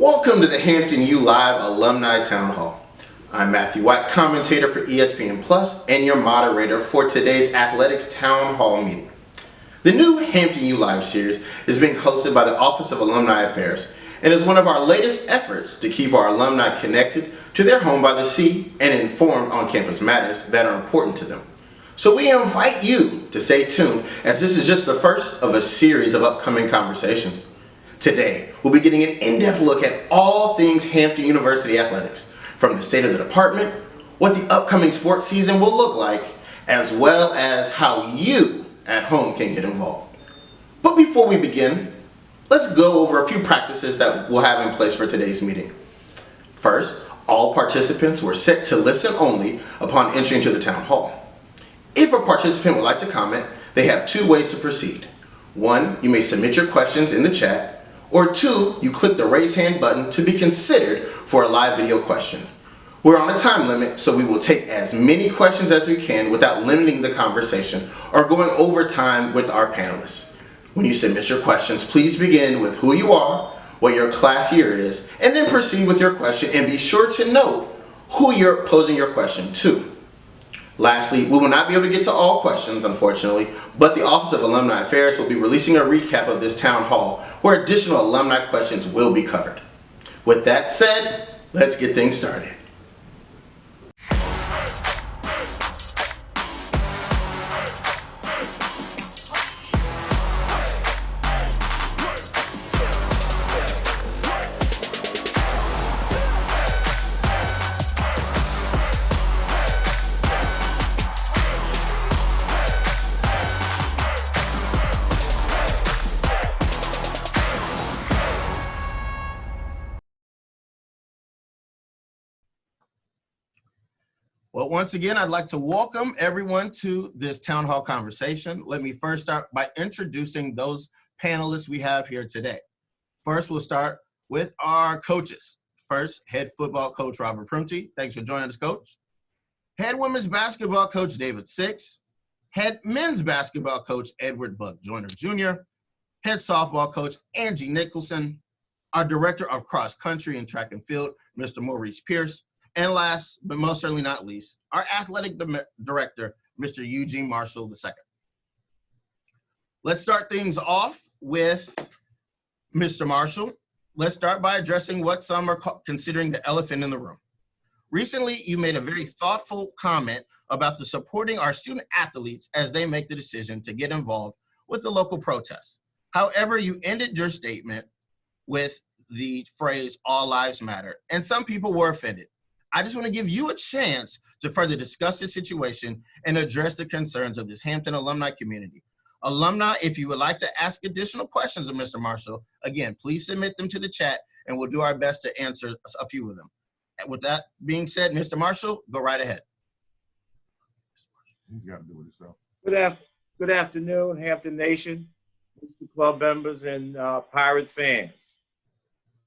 Welcome to the Hampton U Live Alumni Town Hall. I'm Matthew White, commentator for ESPN Plus and your moderator for today's Athletics Town Hall meeting. The new Hampton U Live series is being hosted by the Office of Alumni Affairs and is one of our latest efforts to keep our alumni connected to their home by the sea and informed on campus matters that are important to them. So we invite you to stay tuned, as this is just the first of a series of upcoming conversations. Today, we'll be getting an in-depth look at all things Hampton University athletics, from the state of the department, what the upcoming sports season will look like, as well as how you at home can get involved. But before we begin, let's go over a few practices that we'll have in place for today's meeting. First, all participants were set to listen only upon entering to the town hall. If a participant would like to comment, they have two ways to proceed. One, you may submit your questions in the chat, or two, you click the raise hand button to be considered for a live video question. We're on a time limit, so we will take as many questions as we can without limiting the conversation or going over time with our panelists. When you submit your questions, please begin with who you are, what your class year is, and then proceed with your question, and be sure to note who you're posing your question to. Lastly, we will not be able to get to all questions, unfortunately, but the Office of Alumni Affairs will be releasing a recap of this town hall where additional alumni questions will be covered. With that said, let's get things started. Well, once again, I'd like to welcome everyone to this town hall conversation. Let me first start by introducing those panelists we have here today. First, we'll start with our coaches. First, head football coach Robert Prunty. Thanks for joining us, coach. Head women's basketball coach David Six. Head men's basketball coach Edward Buck Joyner Jr. Head softball coach Angie Nicholson. Our director of cross country and track and field, Mr. Maurice Pierce. And last, but most certainly not least, our athletic director, Mr. Eugene Marshall II. Let's start things off with Mr. Marshall. Let's start by addressing what some are considering the elephant in the room. Recently, you made a very thoughtful comment about the supporting our student athletes as they make the decision to get involved with the local protests. However, you ended your statement with the phrase, all lives matter, and some people were offended. I just want to give you a chance to further discuss the situation and address the concerns of this Hampton alumni community. Alumni, if you would like to ask additional questions of Mr. Marshall, again, please submit them to the chat and we'll do our best to answer a few of them. And with that being said, Mr. Marshall, go right ahead. He's got to do it himself. Good afternoon, Hampton Nation, club members, and Pirate fans.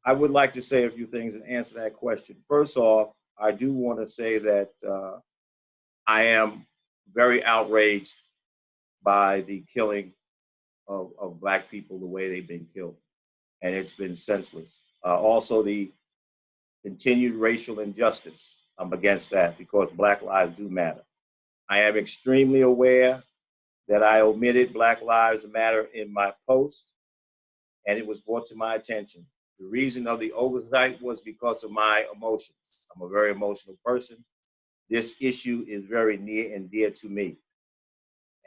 I would like to say a few things and answer that question. First off, I do want to say that I am very outraged by the killing of Black people the way they've been killed, and it's been senseless. Also, the continued racial injustice, I'm against that because Black lives do matter. I am extremely aware that I omitted Black Lives Matter in my post, and it was brought to my attention. The reason of the oversight was because of my emotions. I'm a very emotional person. This issue is very near and dear to me.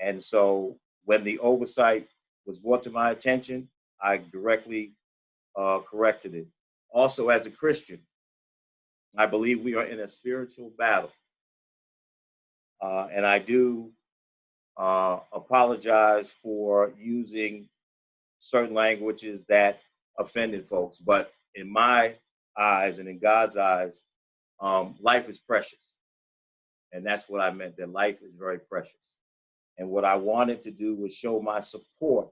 And so when the oversight was brought to my attention, I directly corrected it. Also, as a Christian, I believe we are in a spiritual battle. And I do apologize for using certain languages that offended folks. But in my eyes and in God's eyes, life is precious. And that's what I meant, that life is very precious. And what I wanted to do was show my support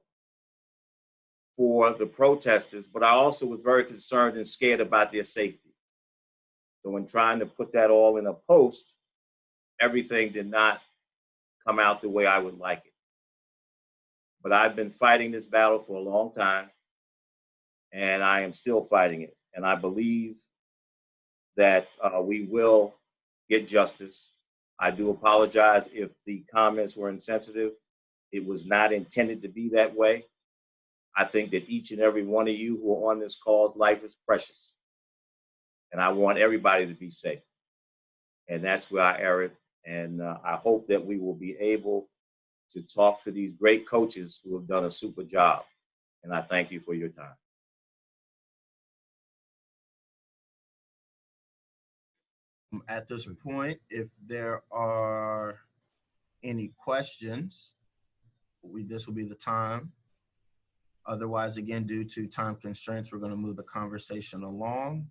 for the protesters, but I also was very concerned and scared about their safety. So in trying to put that all in a post, everything did not come out the way I would like it. But I've been fighting this battle for a long time, and I am still fighting it. and I believe that we will get justice. I do apologize if the comments were insensitive. It was not intended to be that way. I think that each and every one of you who are on this call's life is precious. And I want everybody to be safe. And that's where I erred. And I hope that we will be able to talk to these great coaches who have done a super job. And I thank you for your time. At this point, if there are any questions, this will be the time. Otherwise, again, due to time constraints, we're going to move the conversation along.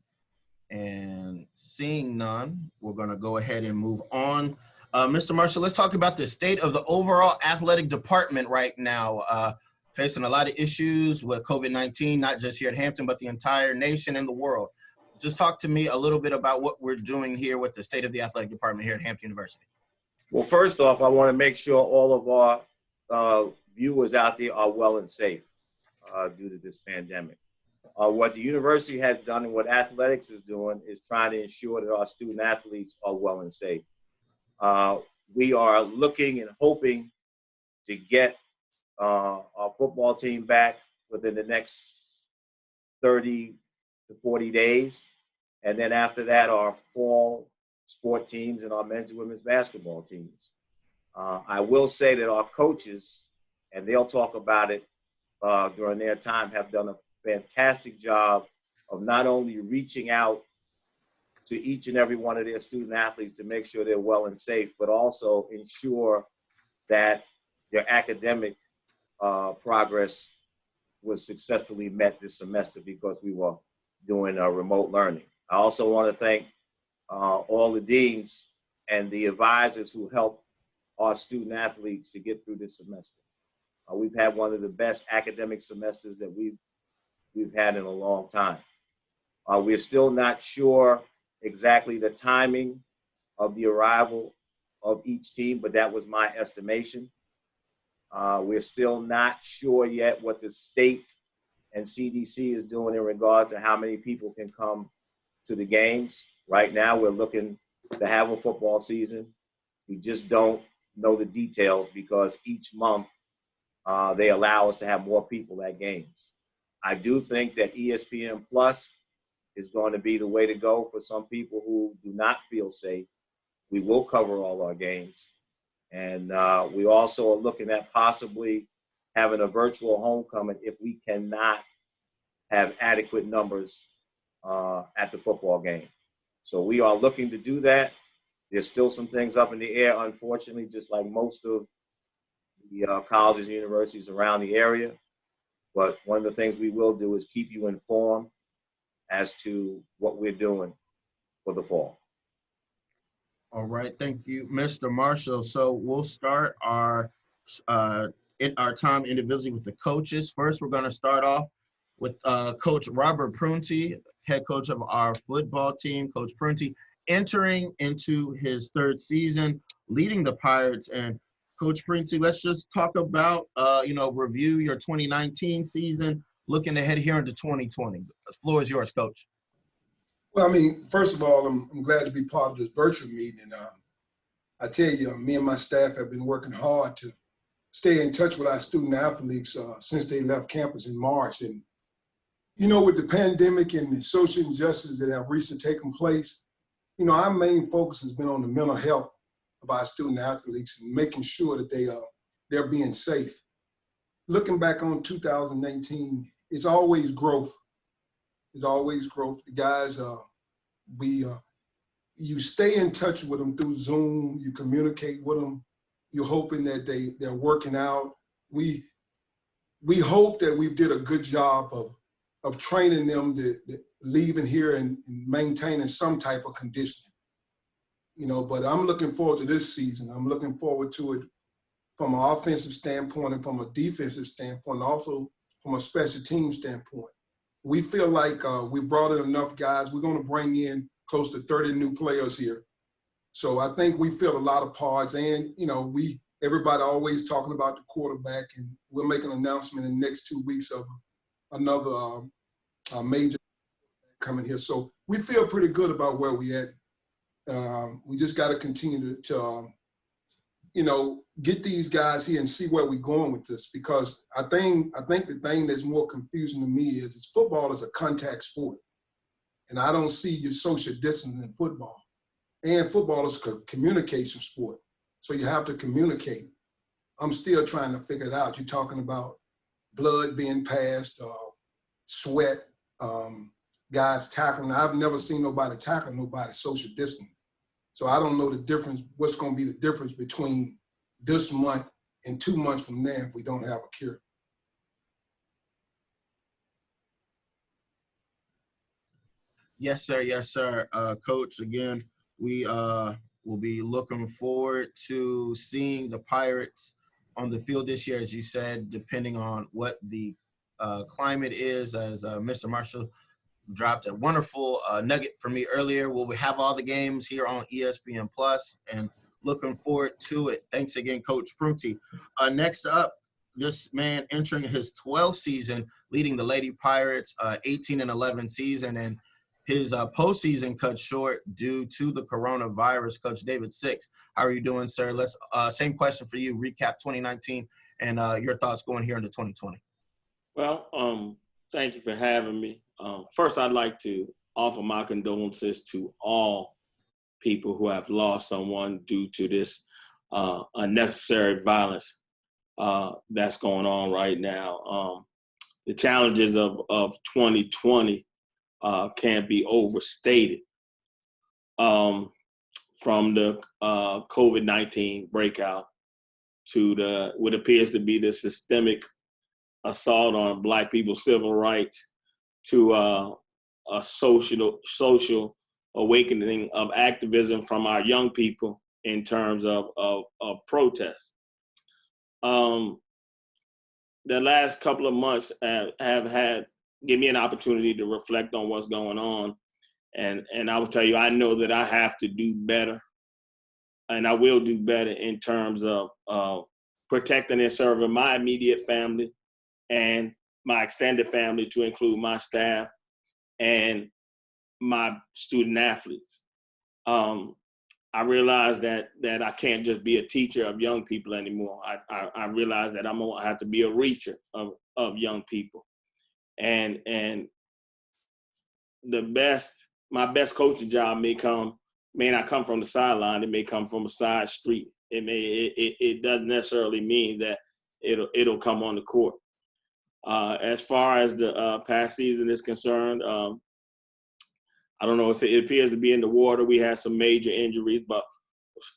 And seeing none, we're going to go ahead and move on. Mr. Marshall, let's talk about the state of the overall athletic department right now. Facing a lot of issues with COVID-19, not just here at Hampton, but the entire nation and the world. Just talk to me a little bit about what we're doing here with the state of the athletic department here at Hampton University. Well, first off, I want to make sure all of our viewers out there are well and safe due to this pandemic. What the university has done and what athletics is doing is trying to ensure that our student athletes are well and safe. We are looking and hoping to get our football team back within the next 30 to 40 days. And then after that, our fall sport teams and our men's and women's basketball teams. I will say that our coaches, and they'll talk about it during their time, have done a fantastic job of not only reaching out to each and every one of their student athletes to make sure they're well and safe, but also ensure that their academic progress was successfully met this semester because we were doing remote learning. I also want to thank all the deans and the advisors who helped our student athletes to get through this semester. We've had one of the best academic semesters that we've had in a long time. We're still not sure exactly the timing of the arrival of each team, but that was my estimation. We're still not sure yet what the state and CDC is doing in regards to how many people can come to the games. Right now, we're looking to have a football season. We just don't know the details because each month they allow us to have more people at games. I do think that ESPN Plus is going to be the way to go for some people who do not feel safe. We will cover all our games. And we also are looking at possibly having a virtual homecoming if we cannot have adequate numbers at the football game. So we are looking to do that. There's still some things up in the air, unfortunately, just like most of the colleges and universities around the area. But one of the things we will do is keep you informed as to what we're doing for the fall. All right, thank you, Mr. Marshall. So we'll start our time individually with the coaches. First, we're going to start off with Coach Robert Prunty, head coach of our football team. Coach Prunty entering into his third season, leading the Pirates. And Coach Prunty, let's just talk about, review your 2019 season, looking ahead here into 2020. The floor is yours, Coach. Well, I mean, first of all, I'm glad to be part of this virtual meeting. I tell you, me and my staff have been working hard to stay in touch with our student athletes since they left campus in March. And, with the pandemic and the social injustices that have recently taken place, our main focus has been on the mental health of our student athletes and making sure that they're being safe. Looking back on 2019, it's always growth. It's always growth. The guys, you stay in touch with them through Zoom. You communicate with them. You're hoping that they're working out. We hope that we did a good job of training them to leaving here and maintaining some type of conditioning. But I'm looking forward to this season. I'm looking forward to it from an offensive standpoint and from a defensive standpoint, and also from a special team standpoint. We feel like we brought in enough guys. We're going to bring in close to 30 new players here. So I think we filled a lot of parts. And, everybody always talking about the quarterback, and we'll make an announcement in the next 2 weeks of another major coming here. So we feel pretty good about where we at. We just got to continue to get these guys here and see where we're going with this, because I think the thing that's more confusing to me is football is a contact sport. And I don't see your social distancing in football. And football is a communication sport. So you have to communicate. I'm still trying to figure it out. You're talking about blood being passed, sweat, guys tackling. I've never seen nobody tackle nobody social distance. So I don't know the difference, what's going to be the difference between this month and 2 months from now if we don't have a cure. Yes, sir. Yes, sir. Coach, again, we will be looking forward to seeing the Pirates on the field this year, as you said, depending on what the climate is, as Mr. Marshall dropped a wonderful nugget for me earlier. We'll have all the games here on ESPN Plus, and looking forward to it. Thanks again, Coach Prunty. Next up, this man entering his 12th season, leading the Lady Pirates, 18-11 season, and his postseason cut short due to the coronavirus. Coach David Six, how are you doing, sir? Let's same question for you. Recap 2019 and your thoughts going here into 2020. Well, thank you for having me. First, I'd like to offer my condolences to all people who have lost someone due to this unnecessary violence that's going on right now. The challenges of 2020 can't be overstated. From the COVID-19 breakout to what appears to be the systemic assault on Black people's civil rights, to a social awakening of activism from our young people in terms of protest. The last couple of months have give me an opportunity to reflect on what's going on. And I will tell you, I know that I have to do better, and I will do better in terms of protecting and serving my immediate family and my extended family, to include my staff and my student athletes. I realize that I can't just be a teacher of young people anymore. I realize that I'm gonna have to be a reacher of young people. And my best coaching job may not come from the sideline. It may come from a side street. It doesn't necessarily mean that it'll come on the court. As far as the past season is concerned, I don't know. It appears to be in the water. We had some major injuries, but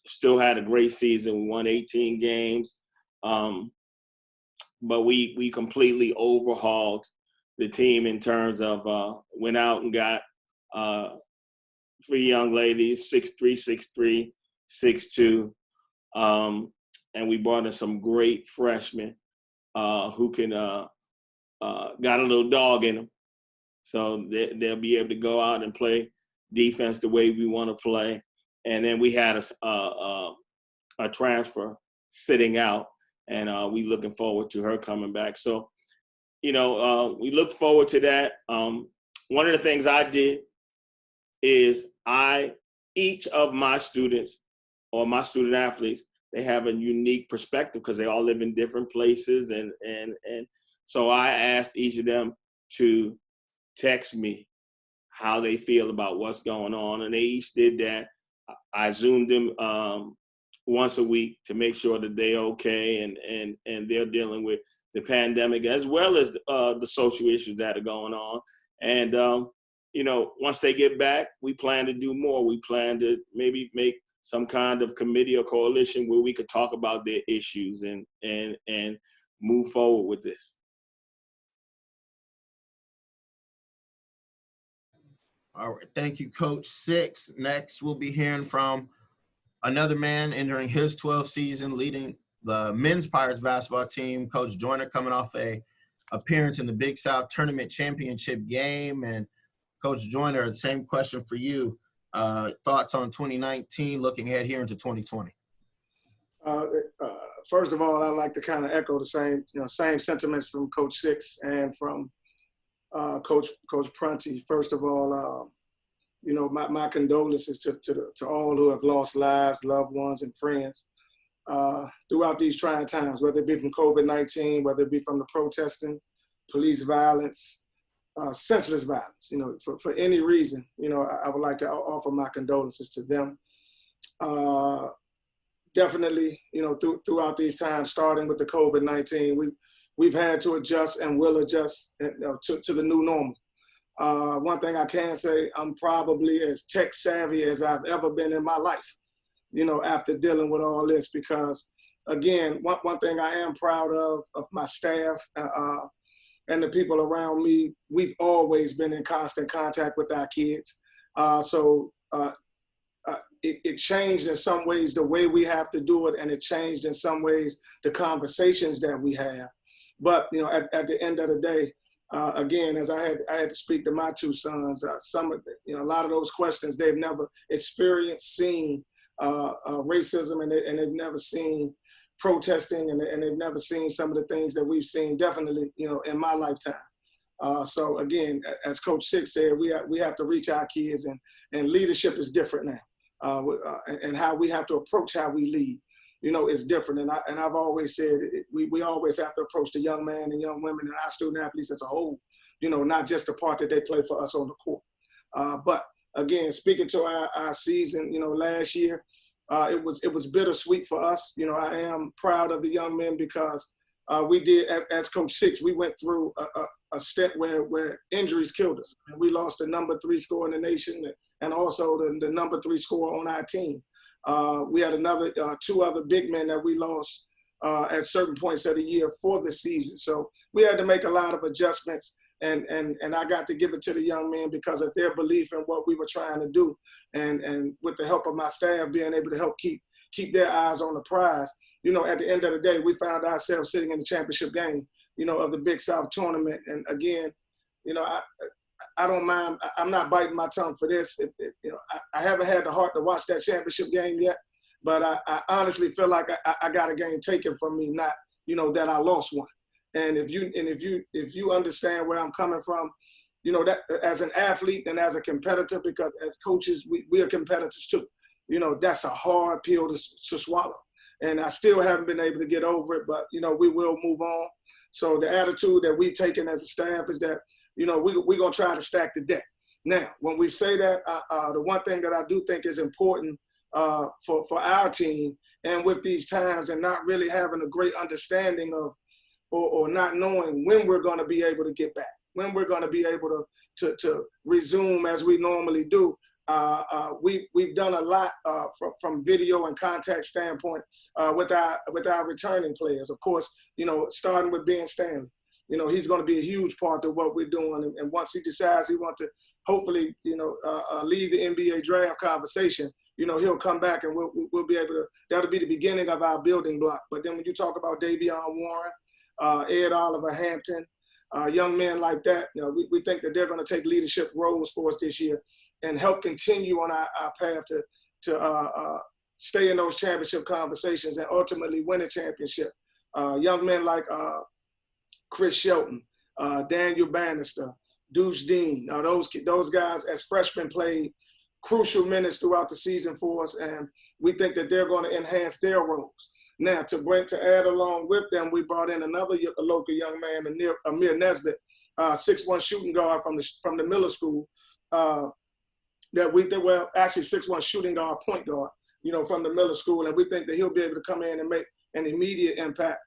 still had a great season. We won 18 games, but we completely overhauled the team in terms of went out and got 3 young ladies, 6'3", 6'2", and we brought in some great freshmen who can got a little dog in them. So they'll be able to go out and play defense the way we want to play. And then we had a transfer sitting out, and we looking forward to her coming back. So, we look forward to that. One of the things I did is each of my students or my student athletes, they have a unique perspective because they all live in different places. And so I asked each of them to text me how they feel about what's going on. And they each did that. I Zoomed them once a week to make sure that they're okay and they're dealing with the pandemic as well as the social issues that are going on. And, once they get back, we plan to do more. We plan to maybe make some kind of committee or coalition where we could talk about their issues and move forward with this. All right. Thank you, Coach Six. Next, we'll be hearing from another man entering his 12th season, leading the men's Pirates basketball team, Coach Joyner, coming off a appearance in the Big South Tournament Championship game. And Coach Joyner, the same question for you. Thoughts on 2019, looking ahead here into 2020? First of all, I'd like to kind of echo the same sentiments from Coach Six and from Coach Prunty. First of all, you know, my condolences to all who have lost lives, loved ones, and friends throughout these trying times, whether it be from COVID-19, whether it be from the protesting, police violence, senseless violence. You know, for any reason, you know, I would like to offer my condolences to them. Definitely, you know, throughout these times, starting with the COVID-19, we've had to adjust and will adjust to the new normal. One thing I can say, I'm probably as tech savvy as I've ever been in my life, you know, after dealing with all this, because again, one thing I am proud of my staff and the people around me, we've always been in constant contact with our kids. It changed in some ways the way we have to do it, and it changed in some ways the conversations that we have. But, you know, at the end of the day, again, as I had to speak to my two sons, some of the, you know, a lot of those questions, they've never experienced, seen racism, and they've never seen protesting, and they've never seen some of the things that we've seen, definitely, you know, in my lifetime. So again, as Coach Six said, we have to reach our kids, and leadership is different now. And how we have to approach how we lead, you know, is different. And I've always said we always have to approach the young man and young women and our student athletes as a whole, you know, not just the part that they play for us on the court. But again, speaking to our season, you know, last year, it was bittersweet for us. You know, I am proud of the young men because we did, as Coach Six, we went through a step where injuries killed us, and we lost the number 3 scorer in the nation, and also the number 3 scorer on our team. We had another 2 other big men that we lost at certain points of the year for the season. So we had to make a lot of adjustments, and I got to give it to the young men because of their belief in what we were trying to do, and with the help of my staff being able to help keep their eyes on the prize. You know, at the end of the day, we found ourselves sitting in the championship game, you know, of the Big South tournament. And again, you know, I don't mind. I'm not biting my tongue for this. You know, I haven't had the heart to watch that championship game yet, but I honestly feel like I got a game taken from me, not, you know, that I lost one. And if you understand where I'm coming from, you know, that as an athlete and as a competitor, because as coaches, we are competitors too. You know, that's a hard pill to swallow. And I still haven't been able to get over it, but, you know, we will move on. So the attitude that we've taken as a staff is that, you know, we're going to try to stack the deck. Now, when we say that, the one thing that I do think is important for our team, and with these times and not really having a great understanding of or not knowing when we're going to be able to get back, when we're going to be able to resume as we normally do. We've done a lot from video and contact standpoint with our returning players. Of course, you know, starting with Ben Stanley. You know, he's going to be a huge part of what we're doing. And once he decides he wants to, hopefully, you know, lead the NBA draft conversation, you know, he'll come back and we'll be able to, that'll be the beginning of our building block. But then when you talk about Davion Warren, Ed Oliver Hampton, young men like that, you know, we think that they're going to take leadership roles for us this year and help continue on our path to stay in those championship conversations and ultimately win a championship. Young men like Chris Shelton, Daniel Bannister, Deuce Dean. Those guys as freshmen played crucial minutes throughout the season for us, and we think that they're going to enhance their roles. Now, to add along with them, we brought in another local young man, Amir Nesbitt, 6'1" shooting guard from the Miller School. Actually 6'1" shooting guard, point guard, you know, from the Miller School, and we think that he'll be able to come in and make an immediate impact.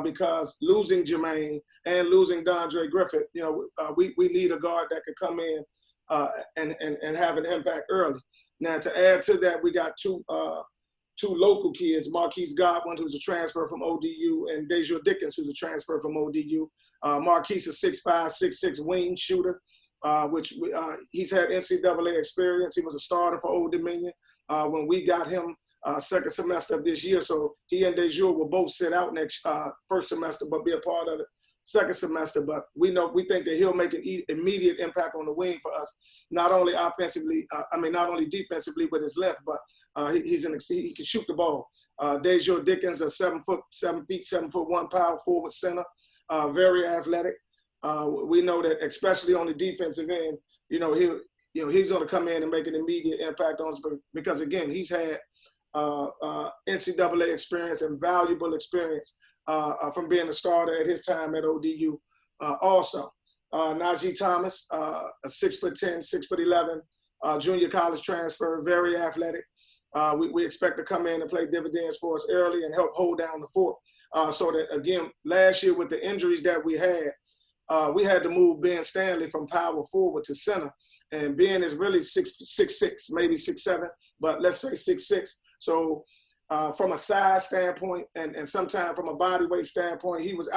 Because losing Jermaine and losing Dondre Griffith, you know, we need a guard that could come in and have an impact early. Now, to add to that, we got two local kids, Marquise Godwin, who's a transfer from ODU, and Dejour Dickens, who's a transfer from ODU. Marquise is 6'5", 6'6" wing shooter, which he's had NCAA experience. He was a starter for Old Dominion when we got him second semester of this year. So he and Dejour will both sit out next first semester, but be a part of the second semester. But we think that he'll make an immediate impact on the wing for us, not only offensively, not only defensively with his length, but he can shoot the ball. Dejour Dickens, a 7'1" power forward center, very athletic. We know that, especially on the defensive end, he's going to come in and make an immediate impact on us because, again, he's had NCAA experience and valuable experience from being a starter at his time at ODU. Also, Najee Thomas, a 6'10", 6'11", junior college transfer, very athletic. We expect to come in and play dividends for us early and help hold down the fort. So that, again, last year with the injuries that we had to move Ben Stanley from power forward to center. And Ben is really 6'6", maybe 6'7", but let's say 6'6". So from a size standpoint and sometimes from a body weight standpoint, he was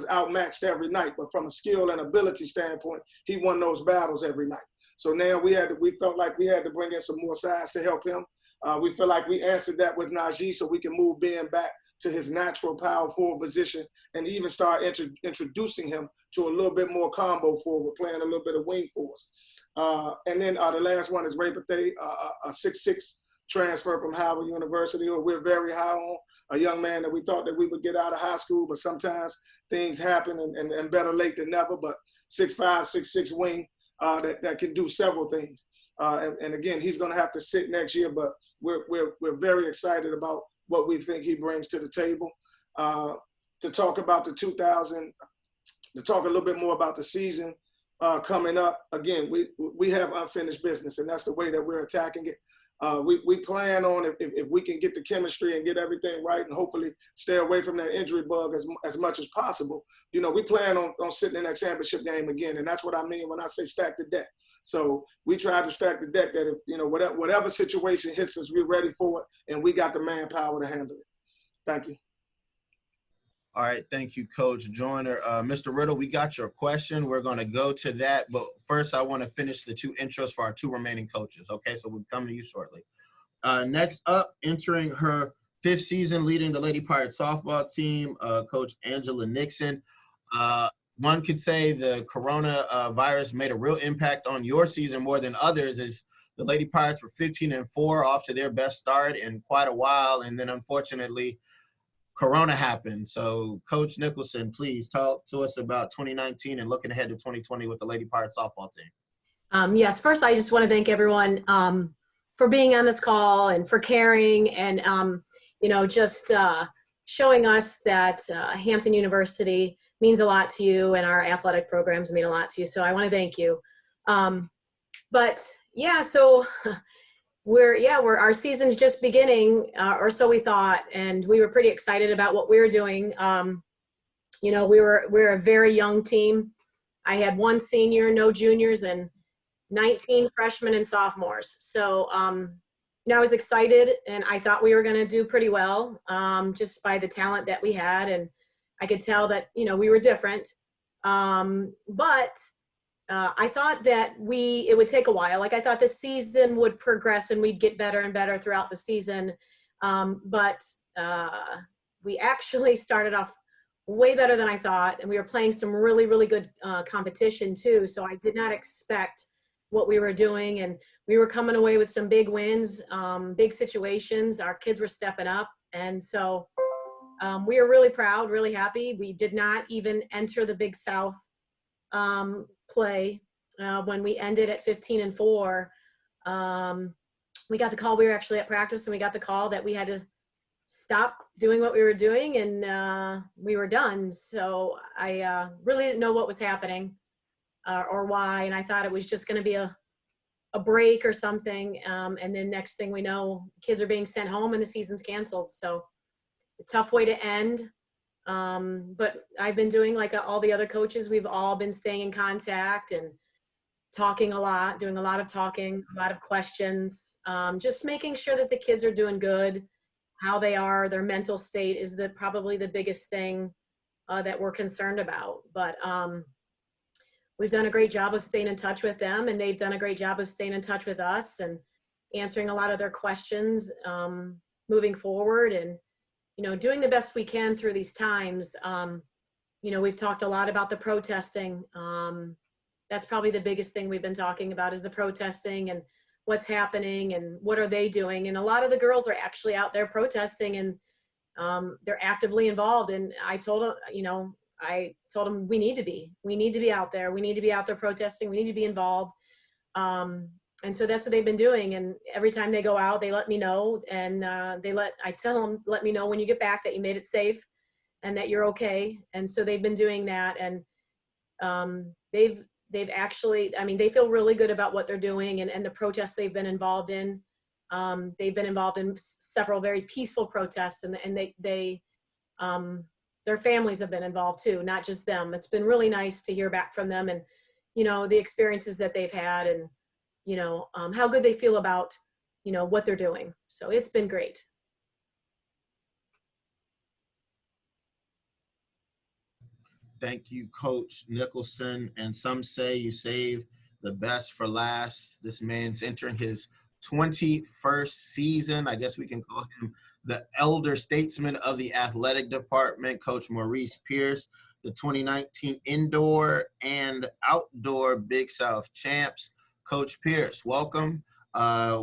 outmatched every night. But from a skill and ability standpoint, he won those battles every night. So now we felt like we had to bring in some more size to help him. We feel like we answered that with Najee, so we can move Ben back to his natural power forward position and even start introducing him to a little bit more combo forward, playing a little bit of wing for us. And then the last one is Ray Pathay, a 6'6" transfer from Howard University, who we're very high on, a young man that we thought that we would get out of high school, but sometimes things happen and better late than never, but 6'5", 6'6" wing that can do several things. And again, he's going to have to sit next year, but we're very excited about what we think he brings to the table. To talk about to talk a little bit more about the season coming up. Again, we have unfinished business, and that's the way that we're attacking it. We plan on if we can get the chemistry and get everything right, and hopefully stay away from that injury bug as much as possible. We plan on sitting in that championship game again, and that's what I mean when I say stack the deck. So we tried to stack the deck that if whatever situation hits us, we're ready for it, and we got the manpower to handle it. Thank you. All right, thank you, Coach Joyner. Mr. Riddle, we got your question. We're going to go to that, but first I want to finish the two intros for our two remaining coaches, okay? So we'll come to you shortly. Next up, entering her 5th season, leading the Lady Pirates softball team, Coach Angela Nixon. One could say the coronavirus made a real impact on your season more than others, as the Lady Pirates were 15-4 off to their best start in quite a while, and then unfortunately, Corona happened. So, Coach Nicholson, please talk to us about 2019 and looking ahead to 2020 with the Lady Pirates softball team. Yes, first I just want to thank everyone for being on this call and for caring and, just showing us that Hampton University means a lot to you and our athletic programs mean a lot to you. So I want to thank you. But yeah, so our season's just beginning, or so we thought, and we were pretty excited about what we were doing. We're a very young team. I had 1 senior, no juniors, and 19 freshmen and sophomores. So, I was excited, and I thought we were going to do pretty well, just by the talent that we had, and I could tell that we were different. But I thought that it would take a while. Like, I thought the season would progress and we'd get better and better throughout the season. But we actually started off way better than I thought. And we were playing some really, really good competition too. So I did not expect what we were doing. And we were coming away with some big wins, big situations. Our kids were stepping up. And so we are really proud, really happy. We did not even enter the Big South play when we ended at 15-4. We got the call. We were actually at practice, and we got the call that we had to stop doing what we were doing, and we were done. So I really didn't know what was happening or why, and I thought it was just going to be a break or something. And then next thing we know, kids are being sent home and the season's canceled. So a tough way to end. But I've been doing like all the other coaches. We've all been staying in contact and talking a lot, doing a lot of talking, a lot of questions, just making sure that the kids are doing good, how they are, their mental state is probably the biggest thing that we're concerned about. But we've done a great job of staying in touch with them, and they've done a great job of staying in touch with us and answering a lot of their questions moving forward, and doing the best we can through these times. We've talked a lot about the protesting. That's probably the biggest thing we've been talking about is the protesting and what's happening and what are they doing. And a lot of the girls are actually out there protesting, and they're actively involved. And I told them, I told them we need to be out there. We need to be out there protesting. We need to be involved. And so that's what they've been doing. And every time they go out, they let me know. And I tell them, let me know when you get back that you made it safe and that you're okay. And so they've been doing that. And they've actually, I mean, they feel really good about what they're doing and the protests they've been involved in. They've been involved in several very peaceful protests, and their families have been involved too, not just them. It's been really nice to hear back from them and, the experiences that they've had and, how good they feel about, what they're doing. So it's been great. Thank you, Coach Nicholson. And some say you saved the best for last. This man's entering his 21st season. I guess we can call him the elder statesman of the athletic department, Coach Maurice Pierce, the 2019 indoor and outdoor Big South champs. Coach Pierce, welcome.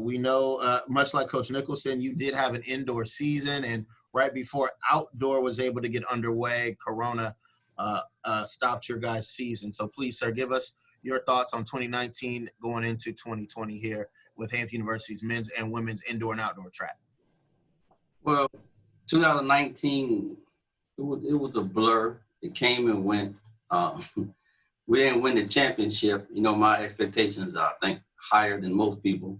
We know, much like Coach Nicholson, you did have an indoor season, and right before outdoor was able to get underway, Corona stopped your guys' season. So please, sir, give us your thoughts on 2019 going into 2020 here with Hampton University's men's and women's indoor and outdoor track. Well, 2019, it was a blur. It came and went. We didn't win the championship. My expectations are, I think, higher than most people.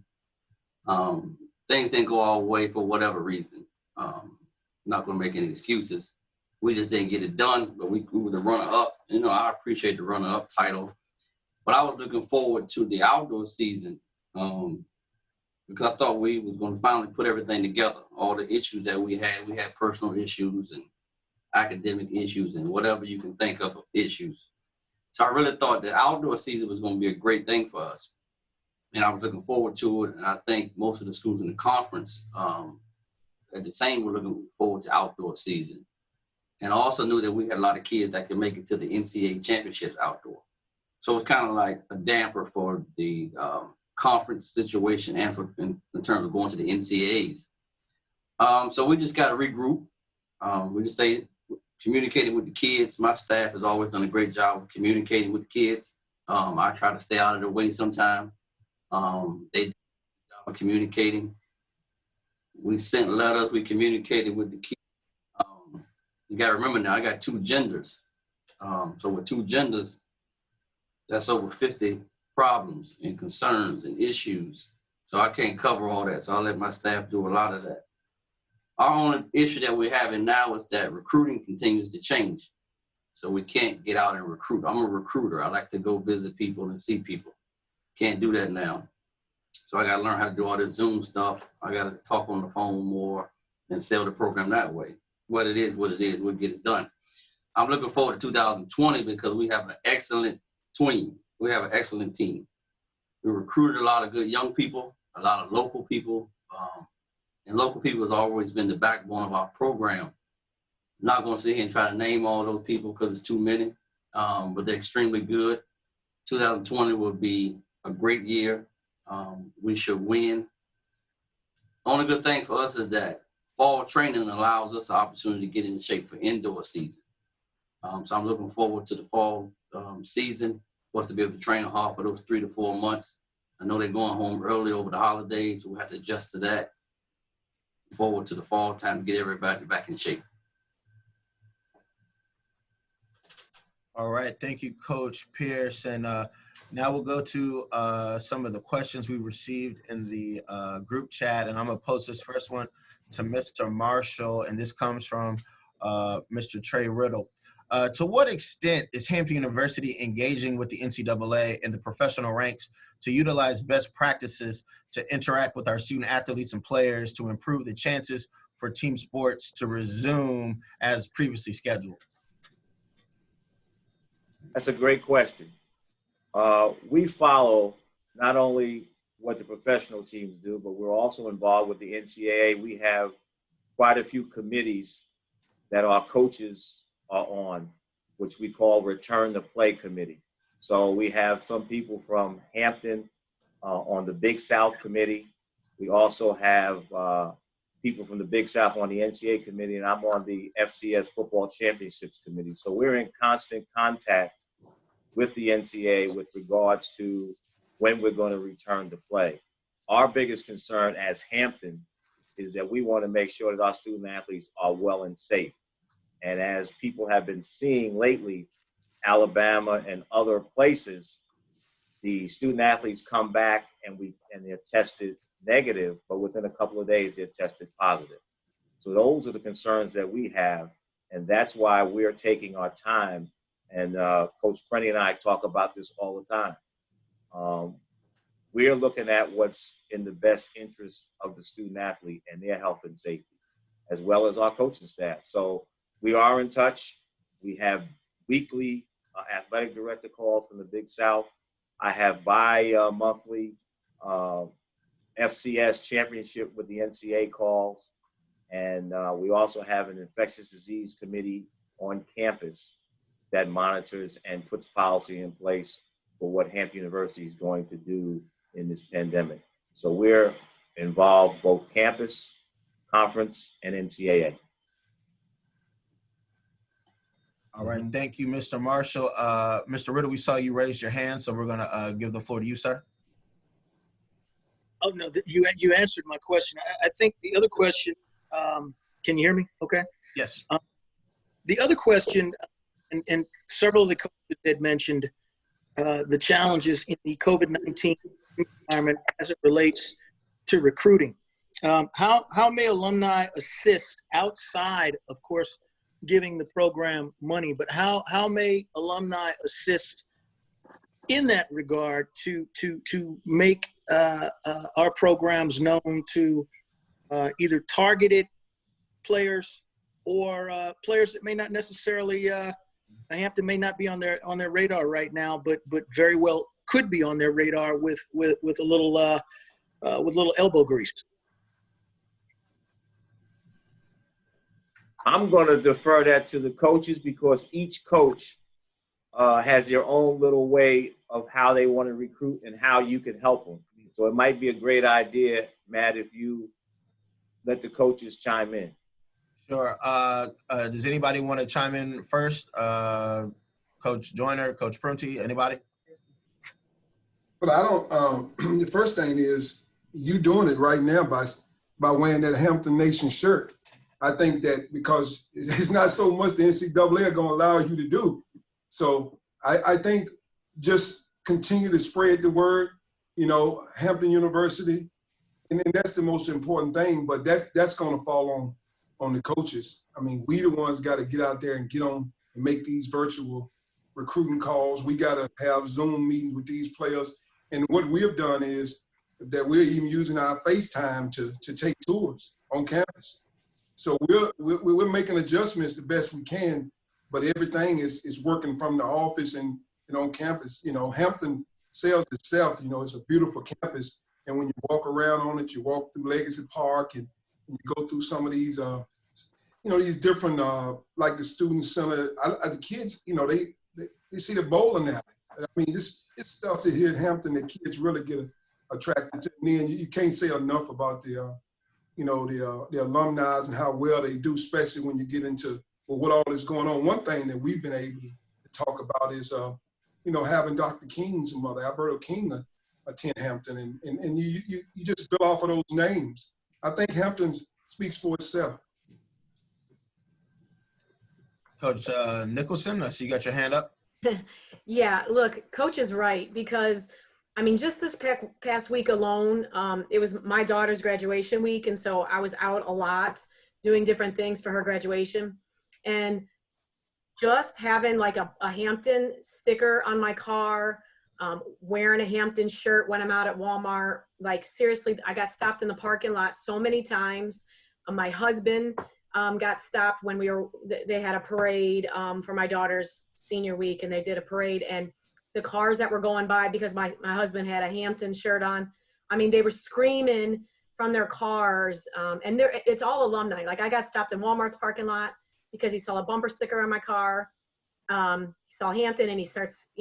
Things didn't go our way for whatever reason. Not going to make any excuses. We just didn't get it done, but we were the runner-up. I appreciate the runner-up title. But I was looking forward to the outdoor season because I thought we was going to finally put everything together. All the issues that we had personal issues and academic issues and whatever you can think of issues. So I really thought the outdoor season was going to be a great thing for us. And I was looking forward to it. And I think most of the schools in the conference at the same were looking forward to outdoor season. And I also knew that we had a lot of kids that could make it to the NCAA championships outdoor. So it's kind of like a damper for the conference situation and in terms of going to the NCAAs. So we just got to regroup. We just communicating with the kids. My staff has always done a great job of communicating with the kids. I try to stay out of their way sometimes. They do a job of communicating. We sent letters. We communicated with the kids. You got to remember now, I got two genders. So with two genders, that's over 50 problems and concerns and issues. So I can't cover all that. So I'll let my staff do a lot of that. Our only issue that we're having now is that recruiting continues to change. So we can't get out and recruit. I'm a recruiter. I like to go visit people and see people. Can't do that now. So I got to learn how to do all this Zoom stuff. I got to talk on the phone more and sell the program that way. What it is, we'll get it done. I'm looking forward to 2020 because we have an excellent team. We have an excellent team. We recruited a lot of good young people, a lot of local people. And local people has always been the backbone of our program. I'm not going to sit here and try to name all those people because it's too many, but they're extremely good. 2020 will be a great year. We should win. Only good thing for us is that fall training allows us the opportunity to get into shape for indoor season. So I'm looking forward to the fall season for us to be able to train hard for those 3 to 4 months. I know they're going home early over the holidays. We'll have to adjust to that. Forward to the fall time to get everybody back in shape. All right. Thank you, Coach Pierce. And now we'll go to some of the questions we received in the group chat. And I'm going to post this first one to Mr. Marshall. And this comes from Mr. Trey Riddle. To what extent is Hampton University engaging with the NCAA and the professional ranks to utilize best practices to interact with our student athletes and players to improve the chances for team sports to resume as previously scheduled? That's a great question. We follow not only what the professional teams do, but we're also involved with the NCAA. We have quite a few committees that our coaches are on, which we call Return to Play Committee. So we have some people from Hampton on the Big South Committee. We also have people from the Big South on the NCAA committee, and I'm on the FCS Football Championships committee. So we're in constant contact with the NCAA with regards to when we're going to return to play. Our biggest concern as Hampton is that we want to make sure that our student athletes are well and safe. And as people have been seeing lately, Alabama and other places, the student athletes come back and they're tested negative, but within a couple of days they're tested positive. So those are the concerns that we have, and that's why we're taking our time. And Coach Prenny and I talk about this all the time. We're looking at what's in the best interest of the student athlete and their health and safety, as well as our coaching staff. So we are in touch. We have weekly athletic director calls from the Big South. I have bi-monthly FCS championship with the NCAA calls. And we also have an infectious disease committee on campus that monitors and puts policy in place for what Hampton University is going to do in this pandemic. So we're involved both campus, conference, and NCAA. All right, thank you, Mr. Marshall. Mr. Riddle, we saw you raise your hand, so we're gonna give the floor to you, sir. Oh, no, you answered my question. I think the other question, can you hear me? Okay. Yes. The other question, and several of the coaches had mentioned the challenges in the COVID-19 environment as it relates to recruiting. How may alumni assist outside, of course, giving the program money, but how may alumni assist in that regard to make our programs known to either targeted players or players that may not necessarily Hampton may not be on their radar right now, but very well could be on their radar with a little elbow grease. I'm going to defer that to the coaches because each coach has their own little way of how they want to recruit and how you can help them. So it might be a great idea, Matt, if you let the coaches chime in. Sure. Does anybody want to chime in first? Coach Joyner, Coach Prunty, anybody? But I don't. The first thing is you doing it right now by wearing that Hampton Nation shirt. I think that because it's not so much the NCAA are going to allow you to do. So I think just continue to spread the word. You know, Hampton University, and that's the most important thing. But that's going to fall on the coaches. I mean, we the ones got to get out there and get on and make these virtual recruiting calls. We got to have Zoom meetings with these players. And what we have done is that we're even using our FaceTime to take tours on campus. So we're making adjustments the best we can, but everything is working from the office and on campus. You know, Hampton sells itself. You know, it's a beautiful campus, and when you walk around on it, you walk through Legacy Park and you go through some of these, these different like the student center. The kids, they see the bowling alley. I mean, it's stuff that here at Hampton that kids really get attracted to. And then you can't say enough about the alumni and how well they do, especially when you get into what all is going on. One thing that we've been able to talk about is, having Dr. King's mother, Alberto King, attend Hampton, and you just build off of those names. I think Hampton speaks for itself. Coach Nicholson, I see you got your hand up. Yeah, look, Coach is right because, I mean, just this past week alone, it was my daughter's graduation week, and so I was out a lot doing different things for her graduation. And just having like a Hampton sticker on my car, wearing a Hampton shirt when I'm out at Walmart, like seriously, I got stopped in the parking lot so many times. My husband got stopped when they had a parade for my daughter's senior week, and they did a parade, and the cars that were going by, because my husband had a Hampton shirt on, I mean, they were screaming from their cars, and it's all alumni. Like, I got stopped in Walmart's parking lot because he saw a bumper sticker on my car. He saw Hampton, and he starts,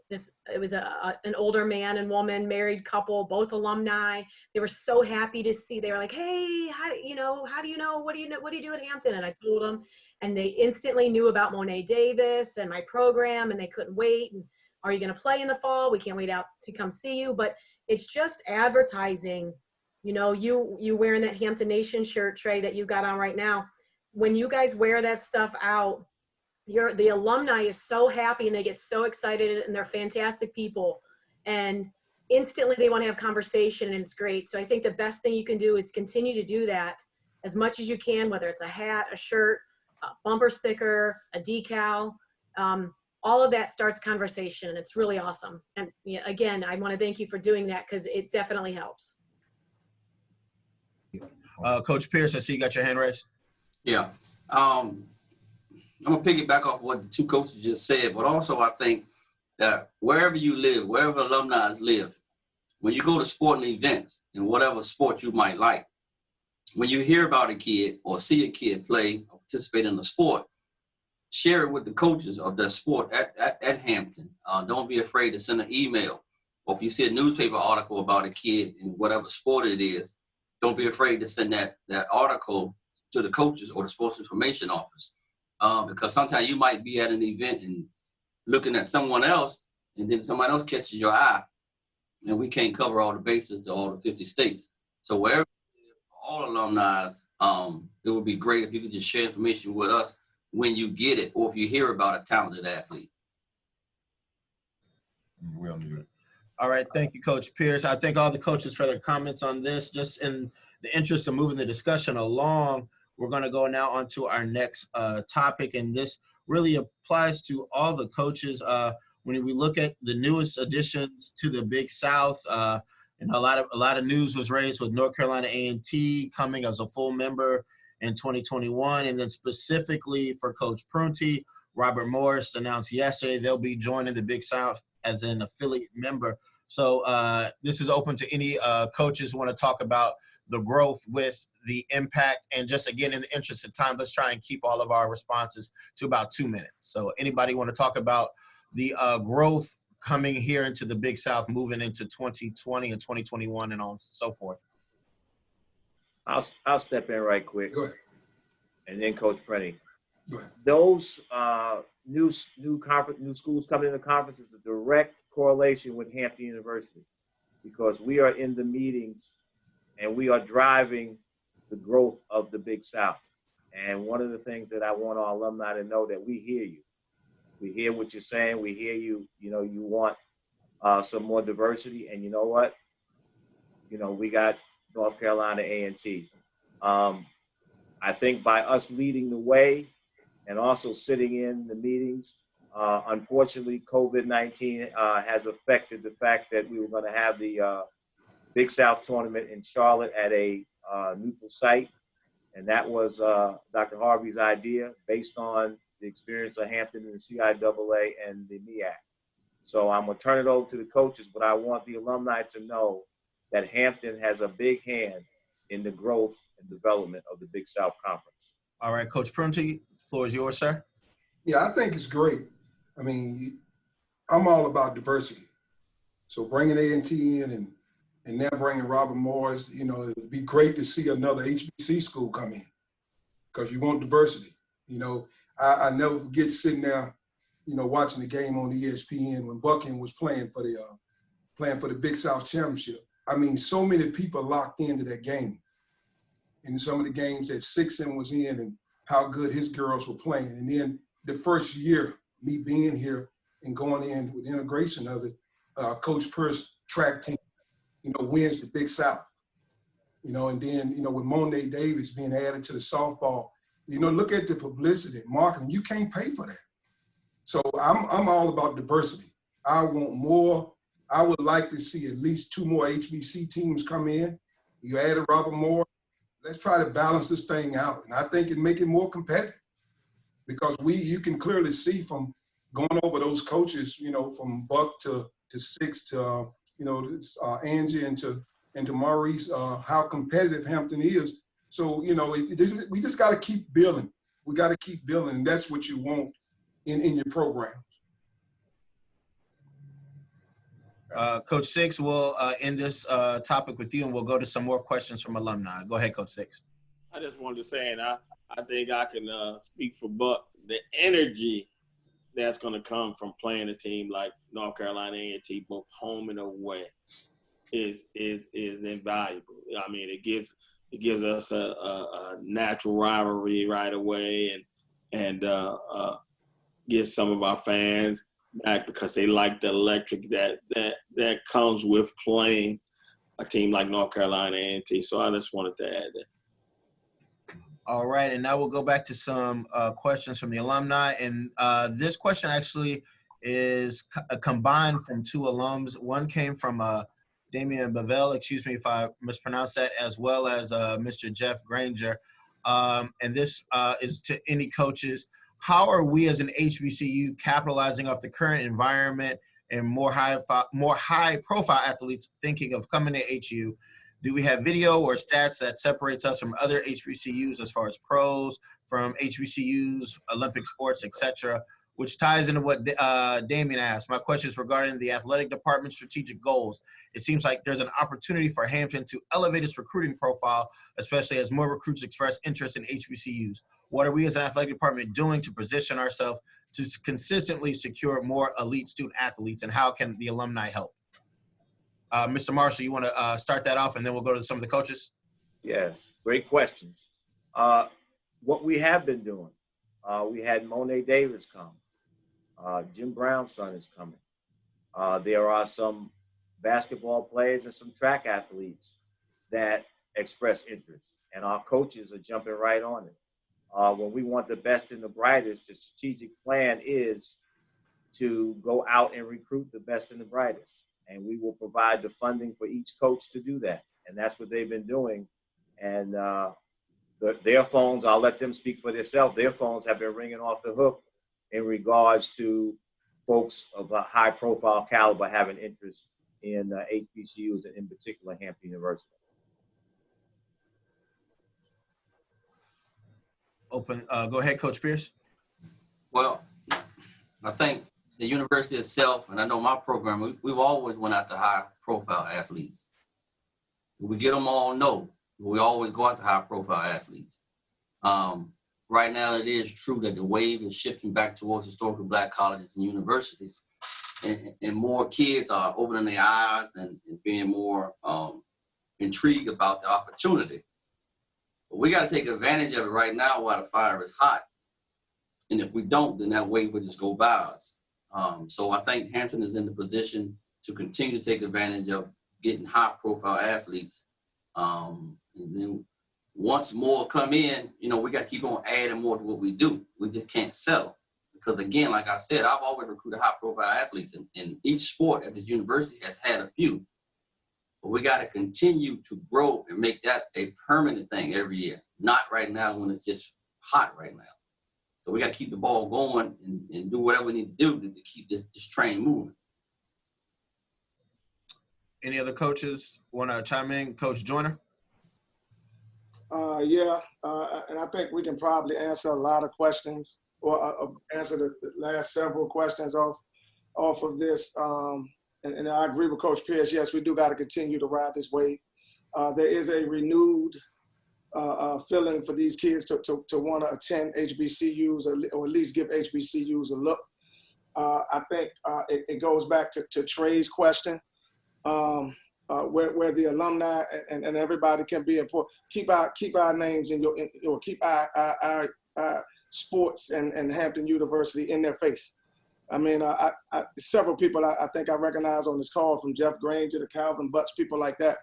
It was an older man and woman, married couple, both alumni. They were so happy to see. They were like, "Hey, how do you know? What do you know? What do you do at Hampton?" And I told them, and they instantly knew about Monet Davis and my program, and they couldn't wait. And are you going to play in the fall? We can't wait out to come see you. But it's just advertising. You know, you wearing that Hampton Nation shirt, Trey, that you got on right now. When you guys wear that stuff out, the alumni is so happy and they get so excited, and they're fantastic people, and instantly they want to have conversation, and it's great. So I think the best thing you can do is continue to do that as much as you can, whether it's a hat, a shirt, a bumper sticker, a decal. All of that starts conversation, and it's really awesome. And again, I want to thank you for doing that, because it definitely helps. Coach Pierce, I see you got your hand raised. Yeah. I'm gonna piggyback off what the two coaches just said, but also I think that wherever you live, wherever alumni live, when you go to sporting events in whatever sport you might like, when you hear about a kid or see a kid play or participate in a sport, share it with the coaches of that sport at Hampton. Don't be afraid to send an email, or if you see a newspaper article about a kid in whatever sport it is, don't be afraid to send that article to the coaches or the sports information office. Because sometimes you might be at an event and looking at someone else, and then someone else catches your eye, and we can't cover all the bases to all the 50 states. So wherever all alumni, it would be great if you could just share information with us when you get it, or if you hear about a talented athlete. Real new. All right, thank you, Coach Pierce. I thank all the coaches for their comments on this. Just in the interest of moving the discussion along, we're going to go now on to our next topic, and this really applies to all the coaches. When we look at the newest additions to the Big South, and a lot of news was raised with North Carolina A&T coming as a full member in 2021, and then specifically for Coach Prunty, Robert Morris announced yesterday they'll be joining the Big South as an affiliate member. So this is open to any coaches who want to talk about the growth with the impact. And just again, in the interest of time, let's try and keep all of our responses to about 2 minutes. So anybody want to talk about the growth coming here into the Big South, moving into 2020 and 2021 and on and so forth? I'll step in right quick. Go ahead. And then Coach Prunty. Go ahead. Those new schools coming into conference is a direct correlation with Hampton University, because we are in the meetings and we are driving the growth of the Big South. And one of the things that I want our alumni to know, that we hear you. We hear what you're saying. We hear you. You know, you want some more diversity. And you know what? You know, we got North Carolina A&T. I think by us leading the way and also sitting in the meetings, unfortunately, COVID-19 has affected the fact that we were going to have the Big South tournament in Charlotte at a neutral site. And that was Dr. Harvey's idea based on the experience of Hampton and the CIAA and the MEAC. So I'm going to turn it over to the coaches, but I want the alumni to know that Hampton has a big hand in the growth and development of the Big South Conference. All right, Coach Prunty, floor is yours, sir. Yeah, I think it's great. I mean, I'm all about diversity. So bringing A&T in and now bringing Robert Morris, you know, it'd be great to see another HBC school come in, because you want diversity. You know, I never forget sitting there, you know, watching the game on ESPN when Bucking was playing for the Big South Championship. I mean, so many people locked into that game. And some of the games that Sixon was in and how good his girls were playing. And then the first year, me being here and going in with integration of it, Coach Pierce track team, you know, wins the Big South. You know, and then, you know, with Monet Davis being added to the softball, you know, look at the publicity, marketing. You can't pay for that. So I'm all about diversity. I want more. I would like to see at least 2 more HBC teams come in. You added Robert Moore. Let's try to balance this thing out. And I think it make it more competitive, because you can clearly see from going over those coaches, you know, from Buck to Six to, you know, Angie and to Maurice, how competitive Hampton is. So, you know, we just got to keep building. We got to keep building, and that's what you want in your program. Coach Six, we'll end this topic with you, and we'll go to some more questions from alumni. Go ahead, Coach Six. I just wanted to say, and I think I can speak for Buck, the energy that's going to come from playing a team like North Carolina A&T, both home and away, is invaluable. I mean, it gives us a natural rivalry right away, and gives some of our fans back because they like the electric that comes with playing a team like North Carolina A&T. So I just wanted to add that. All right, and now we'll go back to some questions from the alumni. And this question actually is combined from two alums. One came from Damian Bavel, excuse me if I mispronounced that, as well as Mr. Jeff Granger. And this is to any coaches. How are we as an HBCU capitalizing off the current environment and more high-profile athletes thinking of coming to HU? Do we have video or stats that separates us from other HBCUs as far as pros, from HBCUs, Olympic sports, etc., which ties into what Damien asked. My question is regarding the athletic department's strategic goals. It seems like there's an opportunity for Hampton to elevate its recruiting profile, especially as more recruits express interest in HBCUs. What are we as an athletic department doing to position ourselves to consistently secure more elite student athletes, and how can the alumni help? Mr. Marshall, you want to start that off, and then we'll go to some of the coaches? Yes, great questions. What we have been doing, we had Monet Davis come. Jim Brown's son is coming. There are some basketball players and some track athletes that express interest, and our coaches are jumping right on it. When we want the best and the brightest, the strategic plan is to go out and recruit the best and the brightest. And we will provide the funding for each coach to do that. And that's what they've been doing. And their phones, I'll let them speak for themselves, their phones have been ringing off the hook in regards to folks of a high profile caliber having interest in HBCUs, and in particular Hampton University. Go ahead, Coach Pierce. Well, I think the university itself, and I know my program, we've always went after high-profile athletes. We get them all, no. We always go after high-profile athletes. Right now, it is true that the wave is shifting back towards historically Black colleges and universities, and more kids are opening their eyes and being more intrigued about the opportunity. But we got to take advantage of it right now while the fire is hot. And if we don't, then that wave will just go by us. So I think Hampton is in the position to continue to take advantage of getting high-profile athletes. And then once more come in, we got to keep on adding more to what we do. We just can't settle. Because again, like I said, I've always recruited high-profile athletes, and each sport at this university has had a few. But we got to continue to grow and make that a permanent thing every year, not right now when it's just hot right now. So we got to keep the ball going and do whatever we need to do to keep this train moving. Any other coaches want to chime in? Coach Joyner? And I think we can probably answer a lot of questions, or answer the last several questions off of this. And I agree with Coach Pierce. Yes, we do got to continue to ride this wave. There is a renewed feeling for these kids to want to attend HBCUs, or at least give HBCUs a look. I think it goes back to Trey's question, where the alumni and everybody can be important. Keep our names keep our sports and Hampton University in their face. I mean, several people I think I recognize on this call, from Jeff Granger to Calvin Butts, people like that.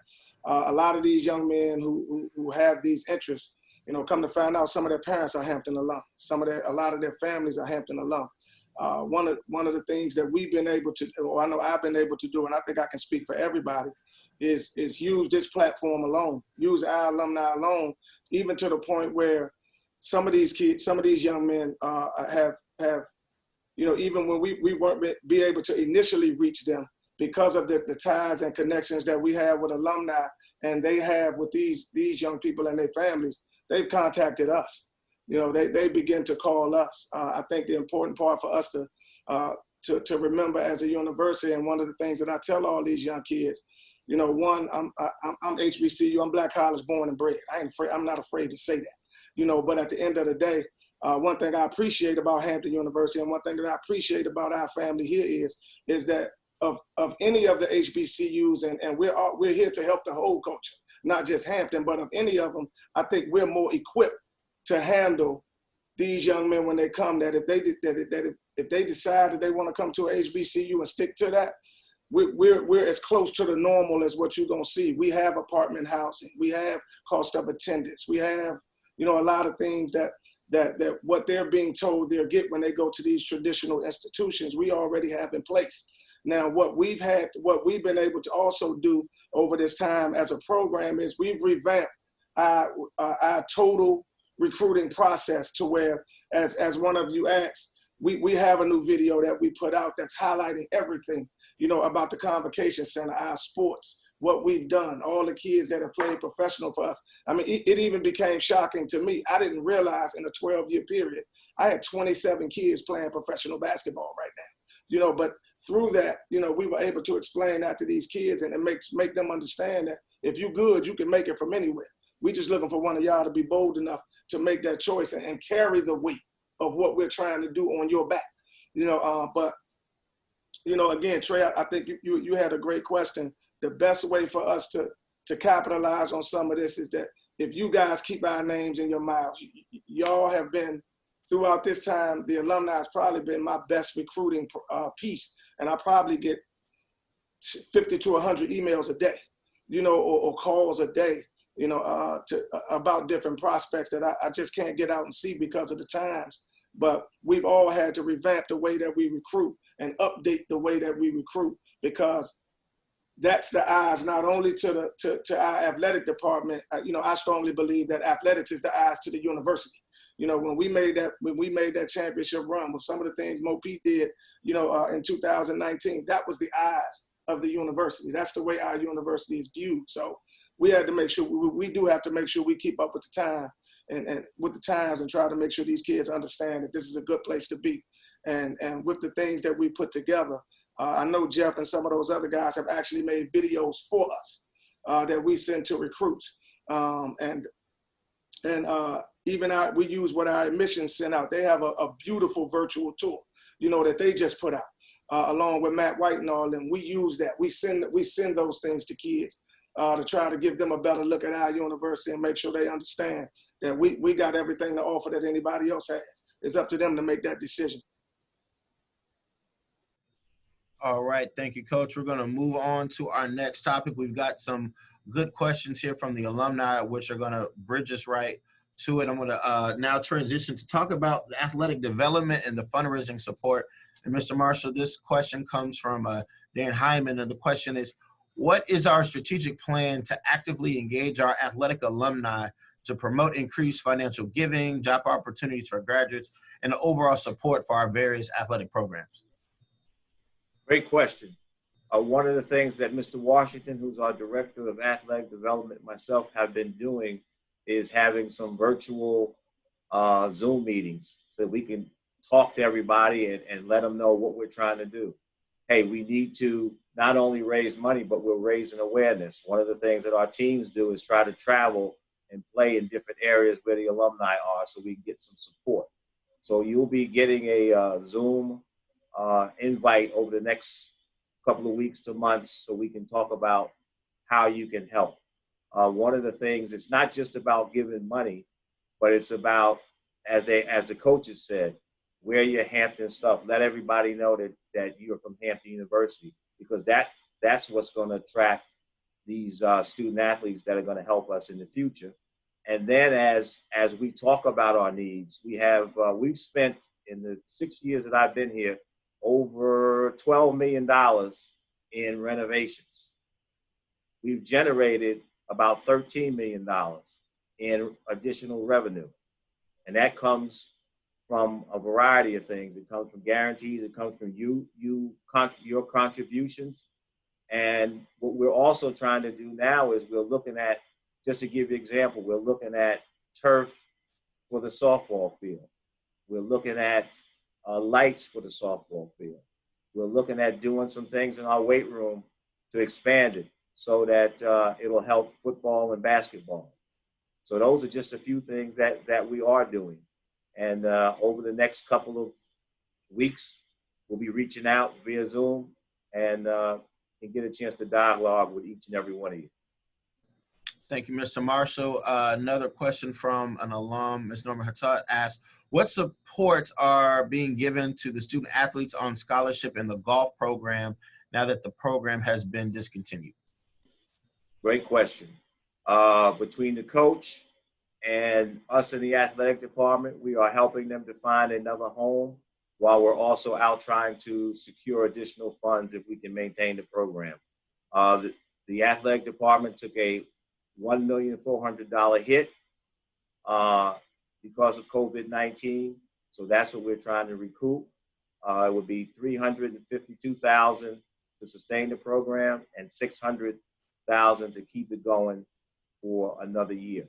A lot of these young men who have these interests, come to find out some of their parents are Hampton alum. A lot of their families are Hampton alum. One of the things that we've been able to, or I know I've been able to do, and I think I can speak for everybody, is use this platform alone, use our alumni alone, even to the point where some of these kids, some of these young men have even when we weren't be able to initially reach them, because of the ties and connections that we have with alumni and they have with these young people and their families, they've contacted us. They begin to call us. I think the important part for us to remember as a university. And one of the things that I tell all these young kids, you know, one, I'm HBCU, I'm Black College born and bred. I'm not afraid to say that, you know, but at the end of the day, one thing I appreciate about Hampton University, and one thing that I appreciate about our family here is that of any of the HBCUs, and we're here to help the whole culture, not just Hampton, but of any of them, I think we're more equipped to handle these young men when they come, that if they decide that they want to come to a HBCU and stick to that, we're as close to the normal as what you're gonna see. We have apartment housing, we have cost of attendance, we have, you know, a lot of things that what they're being told they'll get when they go to these traditional institutions, we already have in place. Now, what we've been able to also do over this time as a program is we've revamped our total recruiting process to where, as one of you asked, we have a new video that we put out that's highlighting everything, you know, about the Convocation Center, our sports, what we've done, all the kids that have played professional for us. I mean, it even became shocking to me. I didn't realize in a 12-year period, I had 27 kids playing professional basketball right now. You know, but through that, you know, we were able to explain that to these kids and make them understand that if you're good, you can make it from anywhere. We just looking for one of y'all to be bold enough to make that choice and carry the weight of what we're trying to do on your back. You know, but, you know, again, Trey, I think you had a great question. The best way for us to capitalize on some of this is that if you guys keep our names in your mouths, y'all have been, throughout this time, the alumni has probably been my best recruiting piece. And I probably get 50 to 100 emails a day, you know, or calls a day, you know, about different prospects that I just can't get out and see because of the times. But we've all had to revamp the way that we recruit and update the way that we recruit, because that's the eyes not only to our athletic department. You know, I strongly believe that athletics is the eyes to the university. You know, when we made that championship run with some of the things Mo Pete did, you know, in 2019, that was the eyes of the university. That's the way our university is viewed. So we had to make sure, we do have to make sure we keep up with the time and with the times and try to make sure these kids understand that this is a good place to be. And with the things that we put together, I know Jeff and some of those other guys have actually made videos for us that we send to recruits. Even we use what our admissions sent out. They have a beautiful virtual tour, you know, that they just put out along with Matt White and all them. We use that. We send those things to kids to try to give them a better look at our university and make sure they understand that we got everything to offer that anybody else has. It's up to them to make that decision. All right. Thank you, Coach. We're going to move on to our next topic. We've got some good questions here from the alumni, which are going to bridge us right to it. I'm going to now transition to talk about the athletic development and the fundraising support. And Mr. Marshall, this question comes from Dan Hyman, and the question is, what is our strategic plan to actively engage our athletic alumni to promote increased financial giving, job opportunities for graduates, and overall support for our various athletic programs? Great question. One of the things that Mr. Washington, who's our Director of Athletic Development, myself have been doing is having some virtual Zoom meetings so that we can talk to everybody and let them know what we're trying to do. Hey, we need to not only raise money, but we're raising awareness. One of the things that our teams do is try to travel and play in different areas where the alumni are so we can get some support. So you'll be getting a Zoom invite over the next couple of weeks to months so we can talk about how you can help. One of the things, it's not just about giving money, but it's about, as the coaches said, wear your Hampton stuff. Let everybody know that you're from Hampton University, because that's what's going to attract these student athletes that are going to help us in the future. And then as we talk about our needs, we've spent in the 6 years that I've been here over $12 million in renovations. We've generated about $13 million in additional revenue. And that comes from a variety of things. It comes from guarantees. It comes from your contributions. And what we're also trying to do now is we're looking at, just to give you an example, we're looking at turf for the softball field. We're looking at lights for the softball field. We're looking at doing some things in our weight room to expand it so that it'll help football and basketball. So those are just a few things that we are doing. And over the next couple of weeks, we'll be reaching out via Zoom and get a chance to dialogue with each and every one of you. Thank you, Mr. Marshall. Another question from an alum, Ms. Norma Hatat, asked, what supports are being given to the student athletes on scholarship in the golf program now that the program has been discontinued? Great question. Between the coach and us in the athletic department, we are helping them to find another home while we're also out trying to secure additional funds if we can maintain the program. The athletic department took a $1,400,000 hit because of COVID-19. So that's what we're trying to recoup. It would be $352,000 to sustain the program and $600,000 to keep it going for another year.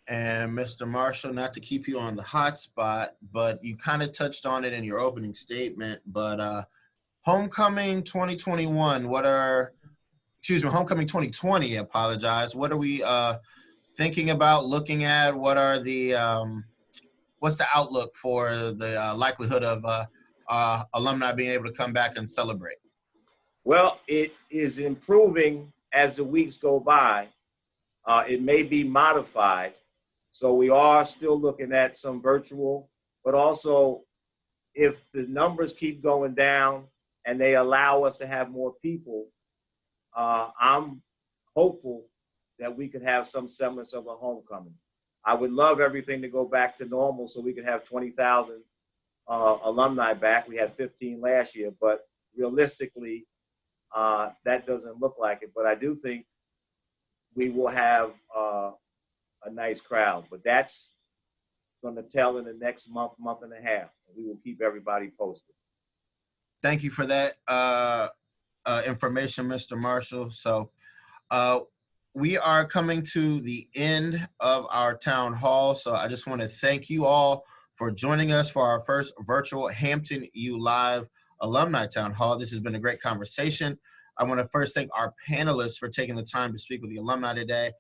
And Mr. Marshall, not to keep you on the hot spot, but you kind of touched on it in your opening statement, but Homecoming 2021, Homecoming 2020, I apologize. What are we thinking about, looking at? What are the, what's the outlook for the likelihood of alumni being able to come back and celebrate? Well, it is improving as the weeks go by. It may be modified. So we are still looking at some virtual, but also if the numbers keep going down and they allow us to have more people, I'm hopeful that we could have some semblance of a homecoming. I would love everything to go back to normal so we could have 20,000 alumni back. We had 15 last year, but realistically, that doesn't look like it. But I do think we will have a nice crowd, but that's going to tell in the next month and a half. We will keep everybody posted. Thank you for that information, Mr. Marshall. So we are coming to the end of our town hall. So I just want to thank you all for joining us for our first virtual Hampton U Live Alumni Town Hall. This has been a great conversation. I want to first thank our panelists for taking the time to speak with the alumni today.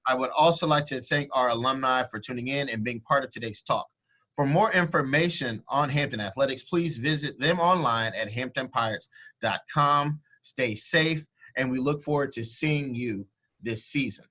I would also like to thank our alumni for tuning in and being part of today's talk. For more information on Hampton Athletics, please visit them online at hamptonpirates.com. Stay safe, and we look forward to seeing you this season.